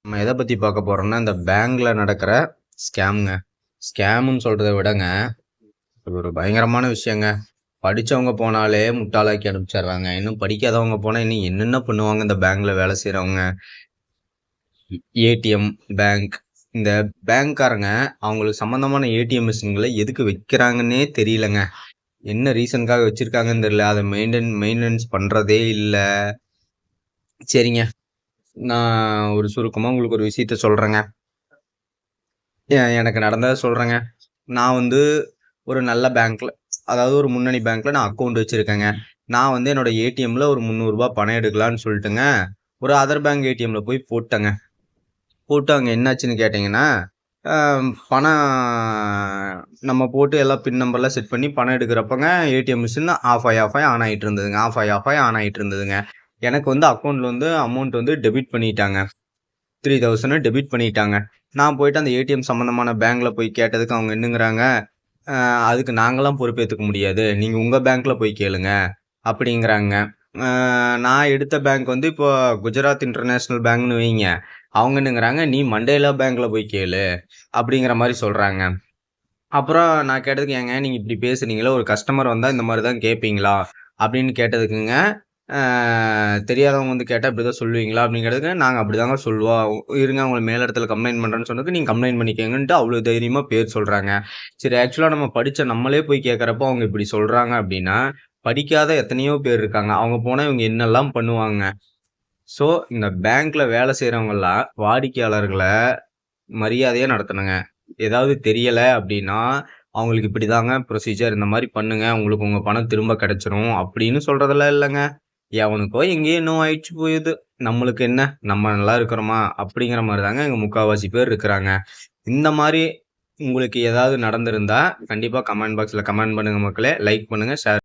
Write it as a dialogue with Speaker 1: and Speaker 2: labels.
Speaker 1: நம்ம எதை பற்றி பார்க்க போகிறோம்னா இந்த பேங்க்கில் நடக்கிற ஸ்கேமுங்க. ஸ்கேமுன்னு சொல்கிறத விடங்க, இது ஒரு பயங்கரமான விஷயங்க. படித்தவங்க போனாலே முட்டாளாக்கி அனுப்பிச்சிடுறாங்க. இன்னும் படிக்காதவங்க போனால் இன்னும் என்னென்ன பண்ணுவாங்க இந்த பேங்க்கில் வேலை செய்கிறவங்க. ஏடிஎம், பேங்க், இந்த பேங்க்காரங்க அவங்களுக்கு சம்மந்தமான ஏடிஎம் மிஷின்களை எதுக்கு வைக்கிறாங்கன்னே தெரியலங்க. என்ன ரீசனுக்காக வச்சுருக்காங்கன்னு தெரியல. அதை மெயின்டெனன்ஸ் பண்ணுறதே இல்லை. சரிங்க, நான் ஒரு சுருக்கமாக உங்களுக்கு ஒரு விஷயத்த சொல்கிறேங்க. எனக்கு நடந்ததை சொல்கிறேங்க. நான் ஒரு நல்ல பேங்க்கில், அதாவது ஒரு முன்னணி பேங்க்கில் நான் அக்கௌண்ட் வச்சுருக்கேங்க. நான் என்னோட ஏடிஎம்மில் ஒரு ரூ. 300 பணம் எடுக்கலான்னு சொல்லிட்டுங்க, ஒரு அதர் பேங்க் ஏடிஎம்மில் போய் போட்டேங்க. போட்டு அங்கே என்னாச்சுன்னு கேட்டிங்கன்னா, பணம் நம்ம போட்டு எல்லாம் பின் நம்பர்லாம் செட் பண்ணி பணம் எடுக்கிறப்பங்க ஏடிஎம் மிஷின் ஆஃப் ஆகி ஆன் ஆகிட்டு இருந்ததுங்க. ஆஃப் ஆகி ஆன் ஆகிட்டு இருந்ததுங்க. எனக்கு அக்கௌண்ட்டில் அமௌண்ட் டெபிட் பண்ணிட்டாங்க. 3000 டெபிட் பண்ணிட்டாங்க. நான் போயிட்டு அந்த ஏடிஎம் சம்மந்தமான பேங்க்கில் போய் கேட்டதுக்கு அவங்க என்னங்கிறாங்க, அதுக்கு நாங்களாம் பொறுப்பேற்றுக்க முடியாது, நீங்கள் உங்கள் பேங்க்கில் போய் கேளுங்க அப்படிங்கிறாங்க. நான் எடுத்த பேங்க் இப்போ குஜராத் இன்டர்நேஷ்னல் பேங்க்னு வைங்க. அவங்க என்னங்கிறாங்க, நீ மண்டேலா பேங்க்கில் போய் கேளு அப்படிங்கிற மாதிரி சொல்கிறாங்க. அப்புறம் நான் கேட்டதுக்கு, ஏங்க நீங்கள் இப்படி பேசுகிறீங்களா, ஒரு கஸ்டமர் வந்தால் இந்த மாதிரி தான் கேட்பீங்களா அப்படின்னு கேட்டதுக்குங்க, தெரியாதவங்க கேட்டால் இப்படி தான் சொல்லுவீங்களா அப்படிங்கிறதுக்கு, நாங்கள் அப்படி தாங்க சொல்லுவோம், இருங்க உங்களை மேலிடத்துல கம்ப்ளைண்ட் பண்ணுறேன்னு சொன்னதுக்கு, நீங்கள் கம்ப்ளைண்ட் பண்ணிக்கங்கன்ட்டு அவ்வளோ தைரியமாக பேர் சொல்கிறாங்க. சரி, ஆக்சுவலாக நம்ம படித்த நம்மளே போய் கேட்குறப்போ அவங்க இப்படி சொல்கிறாங்க அப்படின்னா, படிக்காத எத்தனையோ பேர் இருக்காங்க. அவங்க போனால் இவங்க என்னெல்லாம் பண்ணுவாங்க. ஸோ இந்த பேங்க்கில் வேலை செய்கிறவங்கெல்லாம் வாடிக்கையாளர்களை மரியாதையாக நடத்தணுங்க. ஏதாவது தெரியலை அப்படின்னா அவங்களுக்கு இப்படி தாங்க ப்ரொசீஜர், இந்த மாதிரி பண்ணுங்க, உங்களுக்கு உங்கள் பணம் திரும்ப கிடைச்சிரும் அப்படின்னு சொல்கிறதெல்லாம் இல்லைங்க. எவனுக்கோ எங்கேயோ இன்னும் ஆயிடுச்சு போயுது. நம்மளுக்கு என்ன, நம்ம நல்லா இருக்கிறோமா அப்படிங்கிற மாதிரி தாங்க எங்கள் முக்கால்வாசி பேர் இருக்கிறாங்க. இந்த மாதிரி உங்களுக்கு ஏதாவது நடந்திருந்தா கண்டிப்பாக கமெண்ட் பாக்ஸில் கமெண்ட் பண்ணுங்கள் மக்களே. லைக் பண்ணுங்கள், ஷேர்